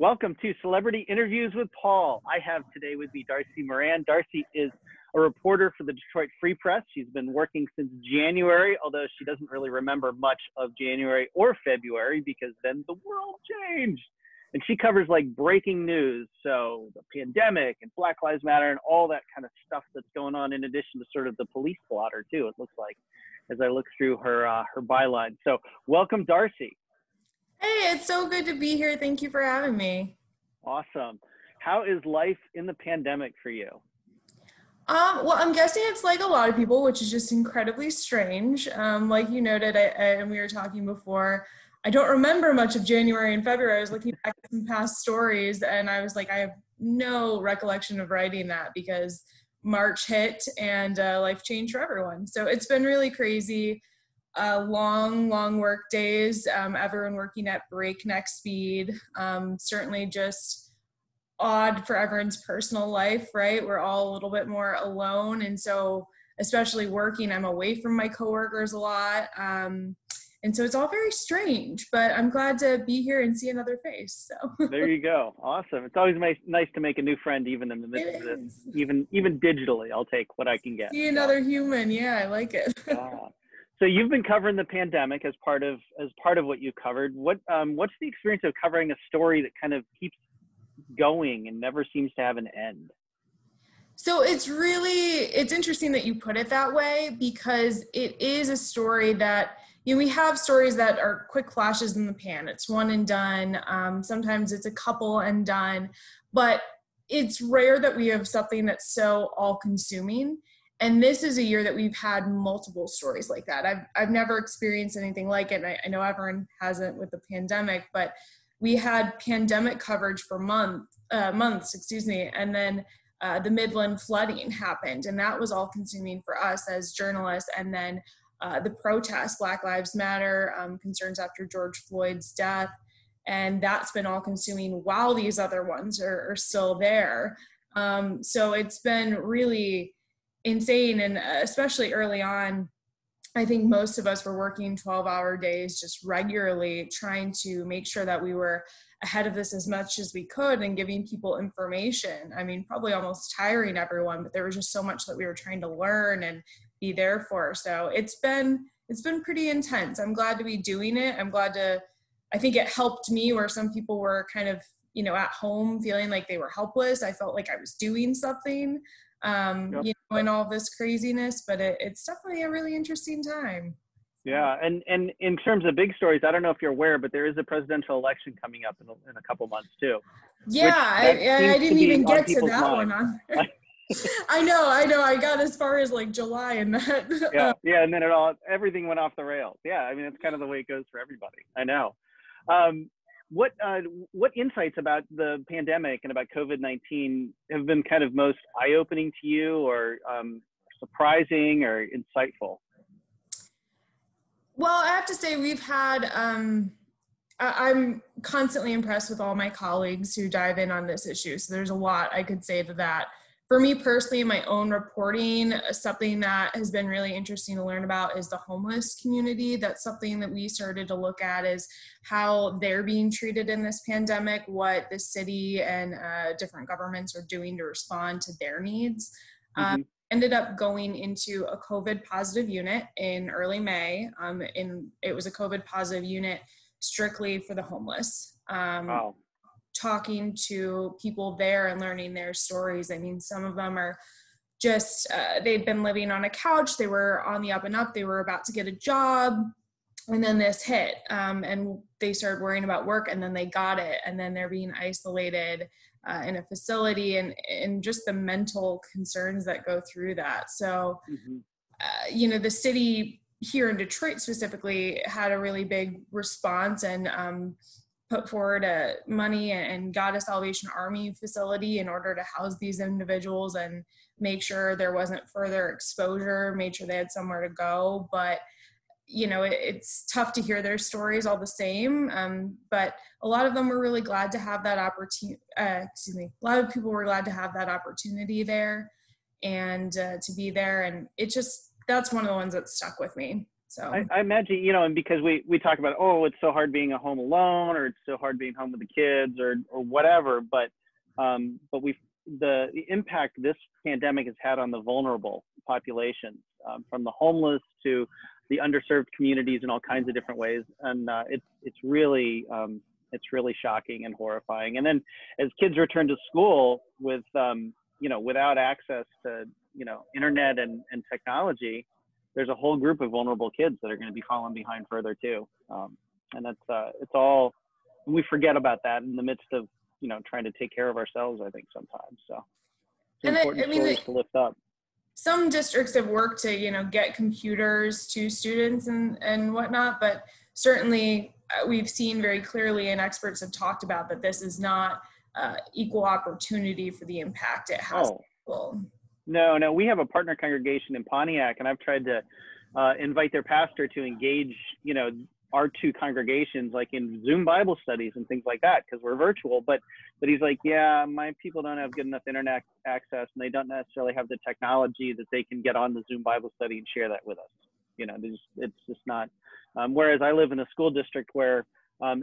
Welcome to Celebrity Interviews with Paul. I have today with me Darcie Moran. Darcie is a reporter for the Detroit Free Press. She's been working since January, although she doesn't really remember much of January or February because then the world changed. And she covers like breaking news, so the pandemic and Black Lives Matter and all that kind of stuff that's going on, in addition to sort of the police blotter too, it looks like, as I look through her byline. So welcome, Darcie. Hey, it's so good to be here. Thank you for having me. Awesome. How is life in the pandemic for you? Well, I'm guessing it's like a lot of people, which is just incredibly strange. Like you noted, and we were talking before, I don't remember much of January and February. I was looking back at some past stories, and I was like, I have no recollection of writing that because March hit and life changed for everyone. So it's been really crazy. Long work days, everyone working at breakneck speed, certainly just odd for everyone's personal life, right? We're all a little bit more alone. And so, especially working, I'm away from my coworkers a lot. And so it's all very strange, but I'm glad to be here and see another face. So there you go. Awesome. It's always nice to make a new friend, even in the midst of this, even digitally. I'll take what I can get. See another human. Yeah, I like it. So you've been covering the pandemic as part of what you covered. What's the experience of covering a story that kind of keeps going and never seems to have an end? So it's interesting that you put it that way, because it is a story that, we have stories that are quick flashes in the pan. It's one and done. Sometimes it's a couple and done, but it's rare that we have something that's so all-consuming. And this is a year that we've had multiple stories like that. I've never experienced anything like it. And I know everyone hasn't with the pandemic, but we had pandemic coverage for months, and then the Midland flooding happened, and that was all consuming for us as journalists. And then the protests, Black Lives Matter, concerns after George Floyd's death, and that's been all consuming while these other ones are still there. So it's been really insane. And especially early on, I think most of us were working 12-hour days just regularly, trying to make sure that we were ahead of this as much as we could and giving people information. I mean, probably almost tiring everyone, but there was just so much that we were trying to learn and be there for. So it's been pretty intense. I'm glad to be doing it. I think it helped me where some people were kind of, at home feeling like they were helpless. I felt like I was doing something. In all this craziness, but it's definitely a really interesting time. Yeah, and in terms of big stories, I don't know if you're aware, but there is a presidential election coming up in a couple months too. Yeah, I didn't even get to that one. I know. I got as far as like July and that. Yeah, and then everything went off the rails. Yeah, I mean, it's kind of the way it goes for everybody. I know. What insights about the pandemic and about COVID-19 have been kind of most eye-opening to you, or surprising or insightful? Well, I have to say we've had, I'm constantly impressed with all my colleagues who dive in on this issue. So there's a lot I could say to that. For me personally, in my own reporting, something that has been really interesting to learn about is the homeless community. That's something that we started to look at, is how they're being treated in this pandemic, what the city and different governments are doing to respond to their needs. Ended up going into a COVID positive unit in early May. It was a COVID positive unit strictly for the homeless. Wow. Talking to people there and learning their stories. I mean, some of them are just, they'd been living on a couch, they were on the up and up, they were about to get a job, and then this hit, and they started worrying about work, and then they got it, and then they're being isolated in a facility, and just the mental concerns that go through that. So, the city here in Detroit specifically had a really big response and put forward money and got a Salvation Army facility in order to house these individuals and make sure there wasn't further exposure, made sure they had somewhere to go. But, it's tough to hear their stories all the same. But a lot of them were really glad to have that opportunity. A lot of people were glad to have that opportunity there and to be there. And that's one of the ones that stuck with me. So I imagine, you know, and because we talk about, oh, it's so hard being at home alone, or it's so hard being home with the kids, or whatever, but the impact this pandemic has had on the vulnerable populations, from the homeless to the underserved communities in all kinds of different ways, and it's really shocking and horrifying. And then as kids return to school with you know, without access to, you know, internet and technology, there's a whole group of vulnerable kids that are going to be falling behind further too. And that's it's all, we forget about that in the midst of, you know, trying to take care of ourselves, I think, sometimes. So it's important stories to lift up. Some districts have worked to, you know, get computers to students and whatnot, but certainly we've seen very clearly, and experts have talked about, that this is not equal opportunity for the impact it has. Oh. No, we have a partner congregation in Pontiac, and I've tried to invite their pastor to engage, you know, our two congregations, like in Zoom Bible studies and things like that, because we're virtual. But he's like, yeah, my people don't have good enough internet access, and they don't necessarily have the technology that they can get on the Zoom Bible study and share that with us. You know, it's just not. Whereas I live in a school district where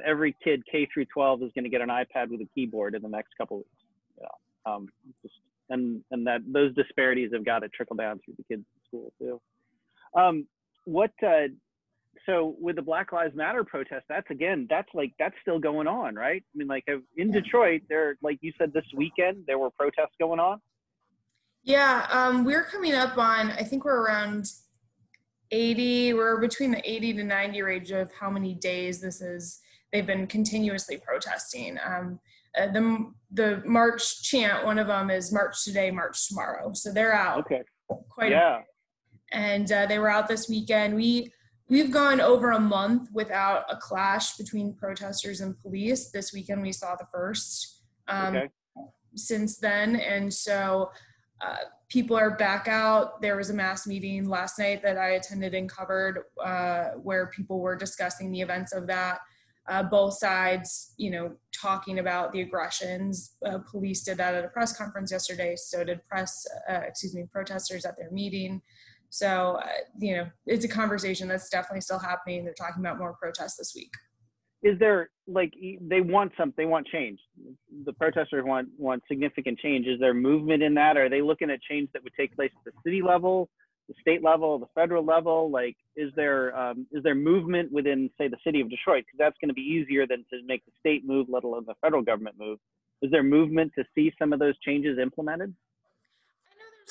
every kid K through 12 is going to get an iPad with a keyboard in the next couple of weeks. You know, and that those disparities have got to trickle down through the kids in school too. So with the Black Lives Matter protest, that's still going on, right? I mean, like in Detroit, there, like you said, this weekend there were protests going on. Yeah, we're coming up on, I think we're around 80. We're between the 80 to 90 range of how many days they've been continuously protesting. The March chant, one of them is March Today, March Tomorrow. So they're out. Okay. Quite a bit. And they were out this weekend. We've gone over a month without a clash between protesters and police. This weekend we saw the first since then. And so people are back out. There was a mass meeting last night that I attended and covered where people were discussing the events of that. Both sides, you know, talking about the aggressions. Police did that at a press conference yesterday. So did protesters at their meeting. So, you know, it's a conversation that's definitely still happening. They're talking about more protests this week. Is there, like, they want change. The protesters want significant change. Is there movement in that? Are they looking at change that would take place at the city level, the state level, the federal level? Like, is there movement within, say, the city of Detroit? Because that's going to be easier than to make the state move, let alone the federal government move. Is there movement to see some of those changes implemented?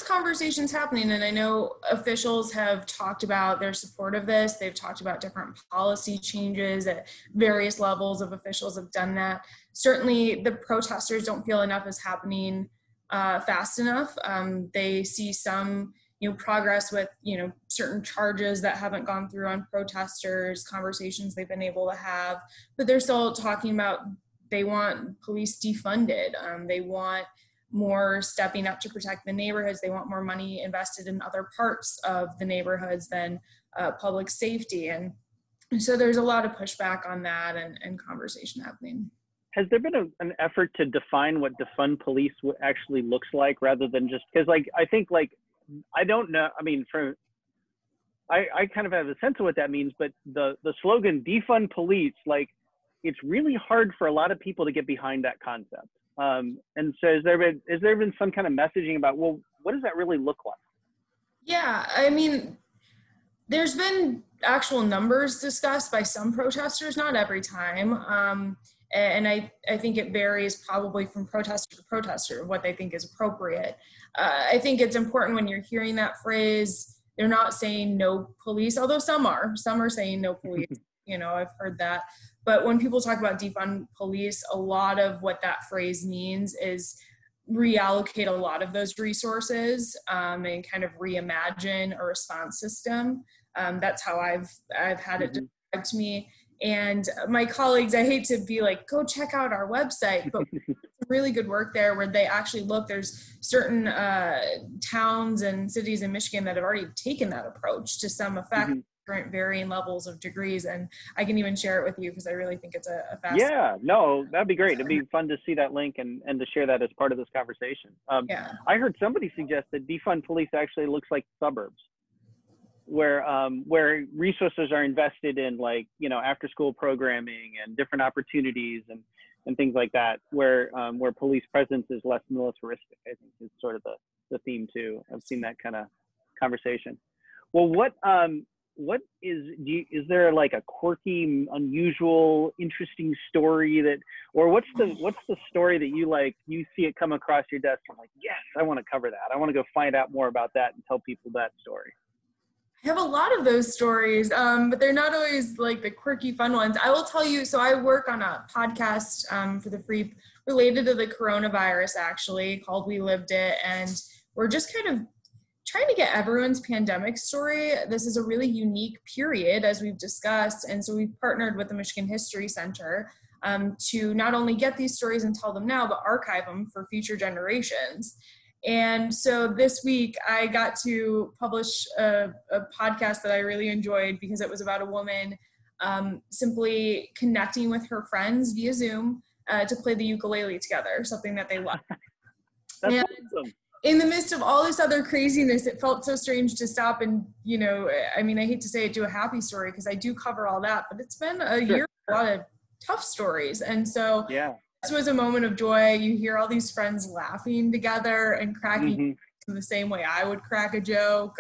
Conversations happening, and I know officials have talked about their support of this. They've talked about different policy changes at various levels of officials have done that. Certainly the protesters don't feel enough is happening fast enough. They see some, you know, progress with, you know, certain charges that haven't gone through on protesters, conversations they've been able to have, but they're still talking about they want police defunded. They want more stepping up to protect the neighborhoods. They want more money invested in other parts of the neighborhoods than public safety. And so there's a lot of pushback on that and conversation happening. Has there been an effort to define what defund police actually looks like, rather than just, because, like, I think, like, I don't know, I mean, I kind of have a sense of what that means, but the slogan defund police, like, it's really hard for a lot of people to get behind that concept. And so has there been some kind of messaging about, well, what does that really look like? Yeah, I mean, there's been actual numbers discussed by some protesters, not every time. And I think it varies probably from protester to protester, what they think is appropriate. I think it's important when you're hearing that phrase, they're not saying no police, although some are saying no police. You know, I've heard that. But when people talk about defund police, a lot of what that phrase means is reallocate a lot of those resources and kind of reimagine a response system. That's how I've had it described to me. And my colleagues, I hate to be like, go check out our website, but really good work there where they actually look, there's certain towns and cities in Michigan that have already taken that approach to some effect. Varying levels of degrees, and I can even share it with you because I really think it's a fascinating. Yeah, no, that'd be great. It'd be fun to see that link and to share that as part of this conversation. I heard somebody suggest that defund police actually looks like suburbs. where resources are invested in, like, after school programming and different opportunities and things like that, where police presence is less militaristic, I think is sort of the theme too. I've seen that kind of conversation. Well, is there like a quirky, unusual, interesting story or what's the story that you see it come across your desk and like, yes, I want to cover that. I want to go find out more about that and tell people that story. I have a lot of those stories, but they're not always like the quirky, fun ones. I will tell you, so I work on a podcast for the Free related to the coronavirus, actually, called We Lived It. And we're just kind of trying to get everyone's pandemic story. This is a really unique period, as we've discussed. And so we've partnered with the Michigan History Center to not only get these stories and tell them now, but archive them for future generations. And so this week I got to publish a podcast that I really enjoyed because it was about a woman simply connecting with her friends via Zoom to play the ukulele together, something that they love. That's and awesome. In the midst of all this other craziness, it felt so strange to stop and, I hate to say it, do a happy story because I do cover all that, but it's been a year of a lot of tough stories. And so this was a moment of joy. You hear all these friends laughing together and cracking in the same way I would crack a joke.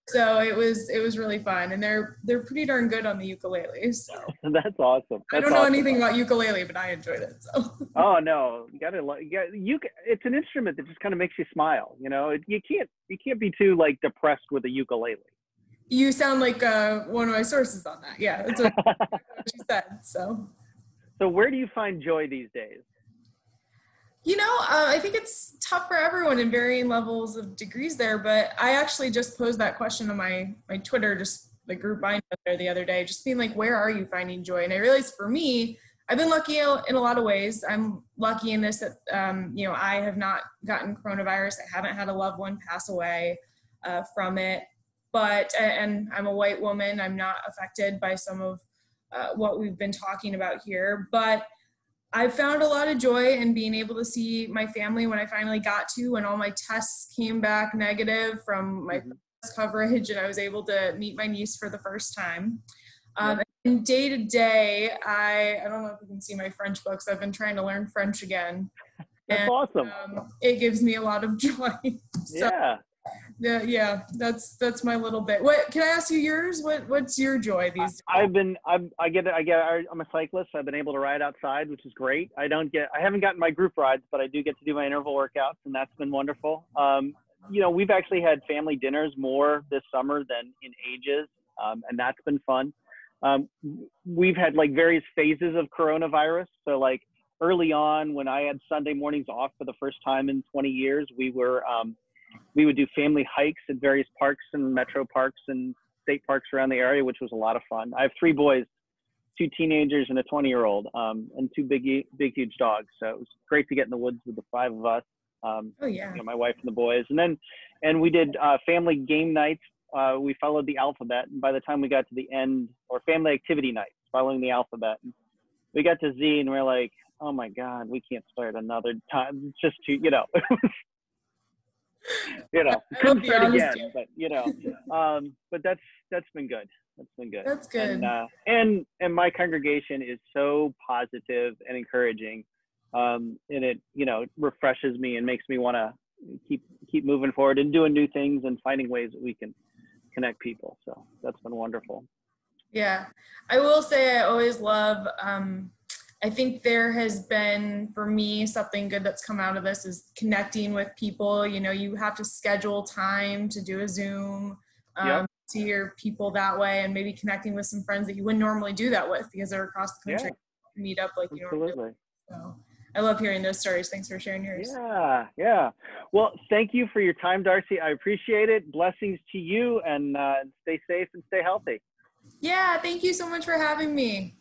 So it was really fun, and they're pretty darn good on the ukulele. So that's awesome. I don't know anything about ukulele, but I enjoyed it. So. Oh no, it's an instrument that just kind of makes you smile. You can't be too like depressed with a ukulele. You sound like one of my sources on that. Yeah, that's what you said. So where do you find joy these days? I think it's tough for everyone in varying levels of degrees there, but I actually just posed that question on my Twitter, just the group I know there the other day, just being like, where are you finding joy? And I realized for me, I've been lucky in a lot of ways. I'm lucky in this that, I have not gotten coronavirus. I haven't had a loved one pass away from it, and I'm a white woman. I'm not affected by some of what we've been talking about here, but I found a lot of joy in being able to see my family when I finally got to, when all my tests came back negative from my test coverage, and I was able to meet my niece for the first time. And day to day, I don't know if you can see my French books. I've been trying to learn French again. That's awesome. It gives me a lot of joy. That's my little bit. What can I ask you yours? What's your joy these days? I'm a cyclist. I've been able to ride outside, which is great. I haven't gotten my group rides, but I do get to do my interval workouts, and that's been wonderful. We've actually had family dinners more this summer than in ages, and that's been fun. We've had like various phases of coronavirus. So like early on, when I had Sunday mornings off for the first time in 20 years, we would do family hikes at various parks and metro parks and state parks around the area, which was a lot of fun. I have 3 boys, 2 teenagers and a 20-year-old, and 2 big, huge dogs. So it was great to get in the woods with the 5 of us. My wife and the boys. And we did family game nights. We followed the alphabet. And by the time we got to the end, or family activity nights, following the alphabet, we got to Z and we're like, oh my God, we can't start another time. It's just too, couldn't start again, but that's been good. That's been good. That's good. And my congregation is so positive and encouraging. And it, refreshes me and makes me want to keep moving forward and doing new things and finding ways that we can connect people. So that's been wonderful. Yeah. I will say I always love, I think there has been, for me, something good that's come out of this is connecting with people. You have to schedule time to do a Zoom, see your people that way, and maybe connecting with some friends that you wouldn't normally do that with because they're across the country. Meet up like you normally do. So I love hearing those stories. Thanks for sharing yours. Yeah. Well, thank you for your time, Darcie. I appreciate it. Blessings to you, and stay safe and stay healthy. Yeah, thank you so much for having me.